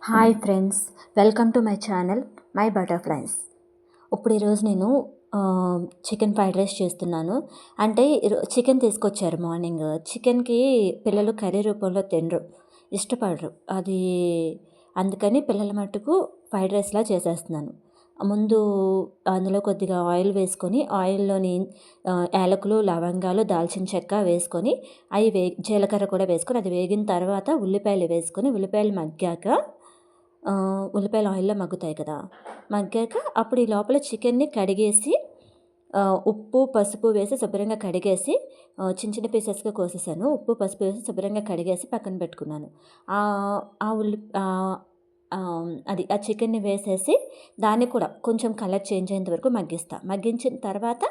Hi friends, welcome to my channel my butterflies. ఇప్పుడు ఈరోజు నేను చికెన్ ఫ్రైడ్ రైస్ చేస్తున్నాను. అంటే చికెన్ తీసుకొచ్చారు మార్నింగ్. చికెన్కి పిల్లలు కర్రీ రూపంలో తినరు, ఇష్టపడరు. అది అందుకని పిల్లల మట్టుకు ఫ్రైడ్ రైస్లా చేసేస్తున్నాను. ముందు అందులో కొద్దిగా ఆయిల్ వేసుకొని, ఆయిల్లోని యాలకులు, లవంగాలు, దాల్చిన చెక్క వేసుకొని, అవి జీలకర్ర కూడా వేసుకొని, అది వేగిన తర్వాత ఉల్లిపాయలు వేసుకొని, ఉల్లిపాయలు మగ్గాక ఉల్లిపాయలు ఆయిల్లో మగ్గుతాయి కదా, మగ్గాక అప్పుడు ఈ లోపల చికెన్ని కడిగేసి ఉప్పు పసుపు వేసి శుభ్రంగా కడిగేసి చిన్న చిన్న పీసెస్గా కోసేసాను. ఉప్పు పసుపు వేసి శుభ్రంగా కడిగేసి పక్కన పెట్టుకున్నాను. అది ఆ చికెన్ని వేసేసి దాన్ని కూడా కొంచెం కలర్ చేంజ్ అయ్యేంత వరకు మగ్గించిన తర్వాత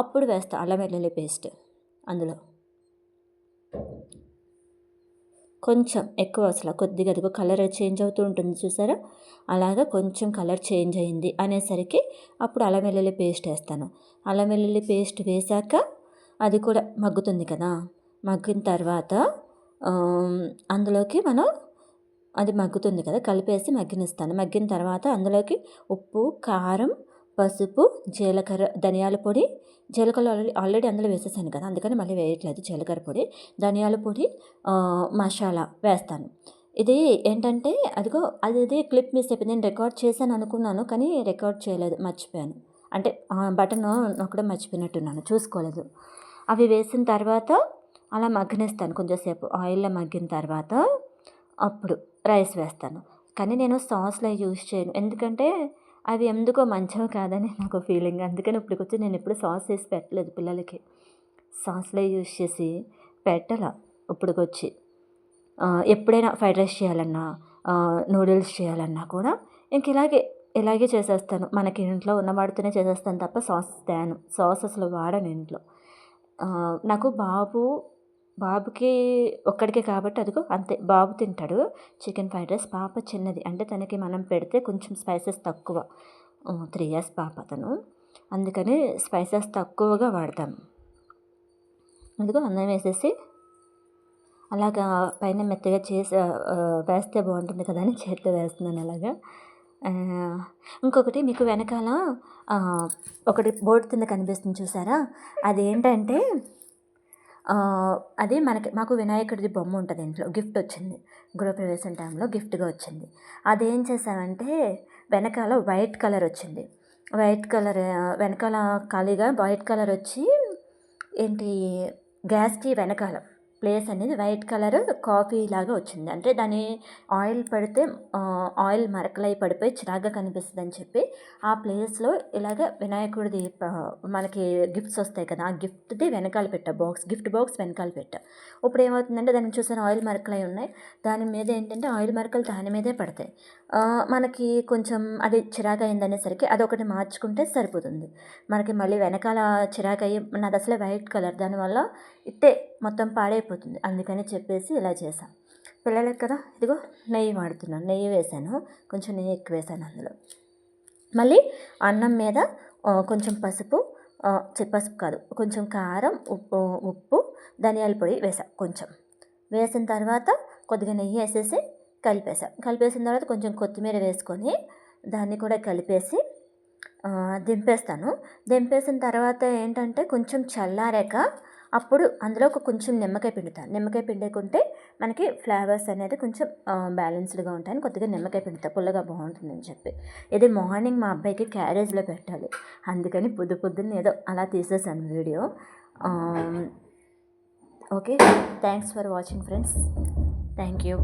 అప్పుడు వేస్తా అల్లం వెల్లుల్లి పేస్ట్. అందులో కొంచెం ఎక్కువ, అసలు కొద్దిగా అదిగో కలర్ చేంజ్ అవుతూ ఉంటుంది చూసారా, అలాగా కొంచెం కలర్ చేంజ్ అయింది అనేసరికి అప్పుడు అల్లం వెల్లుల్లి పేస్ట్ వేస్తాను. అల్లం వెల్లుల్లి పేస్ట్ వేసాక అది కూడా మగ్గుతుంది కదా, మగ్గిన తర్వాత అందులోకి మనం అది మగ్గుతుంది కదా, కలిపేసి మగ్గనిస్తాను. మగ్గిన తర్వాత అందులోకి ఉప్పు, కారం, పసుపు, జీలకర్ర, ధనియాల పొడి, జీలకర్ర ఆల్రెడీ అందులో వేసేసాను కదా, అందుకని మళ్ళీ వేయట్లేదు. జీలకర్ర పొడి, ధనియాల పొడి, మసాలా వేస్తాను. ఇది ఏంటంటే అది క్లిప్ మిస్ అయిపోయింది. నేను రికార్డ్ చేశాను అనుకున్నాను, కానీ రికార్డ్ చేయలేదు, మర్చిపోయాను. అంటే బటన్ నొక్కడం మర్చిపోయినట్టున్నాను, చూసుకోలేదు. అవి వేసిన తర్వాత అలా మగ్గనిస్తాను కొంచెంసేపు. ఆయిల్లో మగ్గిన తర్వాత అప్పుడు రైస్ వేస్తాను. కానీ నేను సాస్లో యూజ్ చేయను, ఎందుకంటే అవి ఎందుకో మంచివి కాదని నాకు ఫీలింగ్. అందుకని ఇప్పటికొచ్చి నేను ఎప్పుడు సాస్ వేసి పెట్టలేదు పిల్లలకి. సాస్లో యూజ్ చేసి పెట్టాల ఇప్పటికొచ్చి. ఎప్పుడైనా ఫ్రైడ్ రైస్ చేయాలన్నా, నూడిల్స్ చేయాలన్నా కూడా ఇంక ఇలాగే చేసేస్తాను. మనకి ఇంట్లో ఉన్న వాటితోనే చేసేస్తాను తప్ప సాస్ తేను. సాస్ అసలు వాడను ఇంట్లో. నాకు బాబుకి ఒక్కడికే కాబట్టి అదిగో అంతే, బాబు తింటాడు చికెన్ ఫ్రైడ్ రైస్. పాప చిన్నది, అంటే తనకి మనం పెడితే కొంచెం స్పైసెస్ తక్కువ. 3 years పాప తను, అందుకని స్పైసెస్ తక్కువగా వాడతాను. అదిగో అన్నం వేసేసి అలాగా పైన మెత్తగా చేసి వేస్తే బాగుంటుంది కదా అని చేతితో వేస్తున్నాను అలాగా. ఇంకొకటి మీకు వెనకాల ఒకటి బోర్డు కింద కనిపిస్తుంది చూసారా, అదేంటంటే అది మాకు వినాయకుడిది బొమ్మ ఉంటుంది ఇంట్లో, గిఫ్ట్ వచ్చింది. గృహప్రవేశం టైంలో గిఫ్ట్గా వచ్చింది. అదేం చేసామంటే వెనకాల వైట్ కలర్ వచ్చింది. వైట్ కలర్ వెనకాల ఖాళీగా వైట్ కలర్ వచ్చి ఏంటి, గ్యాస్కి వెనకాల ప్లేస్ అనేది వైట్ కలర్ కాఫీ లాగా వచ్చింది. అంటే దాన్ని ఆయిల్ పడితే ఆయిల్ మరకలై పడిపోయి చిరాగ్గా కనిపిస్తుంది అని చెప్పి ఆ ప్లేస్లో ఇలాగ వినాయకుడిది మనకి గిఫ్ట్స్ వస్తాయి కదా, ఆ గిఫ్ట్ది వెనకాల పెట్టా, గిఫ్ట్ బాక్స్ వెనకాల పెట్టా. ఇప్పుడు ఏమవుతుందంటే దాన్ని చూసాను ఆయిల్ మరకలై ఉన్నాయి. దాని మీద ఏంటంటే ఆయిల్ మరకలు దాని మీదే పడతాయి. మనకి కొంచెం అది చిరాకు అయిందనేసరికి అదొకటి మార్చుకుంటే సరిపోతుంది. మనకి మళ్ళీ వెనకాల చిరాకు అయ్యి, నాది అసలే వైట్ కలర్, దానివల్ల ఇట్టే మొత్తం పాడైపోతుంది. అందుకని చెప్పేసి ఇలా చేశాను పిల్లలకి కదా. ఇదిగో నెయ్యి వాడుతున్నాను, నెయ్యి వేసాను, కొంచెం నెయ్యి ఎక్కువ వేసాను అందులో. మళ్ళీ అన్నం మీద కొంచెం పసుపు కాదు, కొంచెం కారం, ఉప్పు, ధనియాల పొడి కొంచెం వేసిన తర్వాత కొద్దిగా నెయ్యి వేసేసి కలిపేసిన తర్వాత కొంచెం కొత్తిమీర వేసుకొని దాన్ని కూడా కలిపేసి దింపేసిన తర్వాత ఏంటంటే కొంచెం చల్లారాక అప్పుడు అందులో కొంచెం నిమ్మకాయ పిండుతాను. నిమ్మకాయ పిండుకుంటే మనకి ఫ్లేవర్స్ అనేది కొంచెం బ్యాలెన్స్డ్గా ఉంటాయని కొద్దిగా నిమ్మకాయ పిండుతా, పుల్లగా బాగుంటుందని చెప్పి. ఇది మార్నింగ్ మా అబ్బాయికి క్యారేజ్లో పెట్టాలి, అందుకని పొద్దున్న ఏదో అలా తీసేసాను video. Okay, thanks for watching friends, thank you.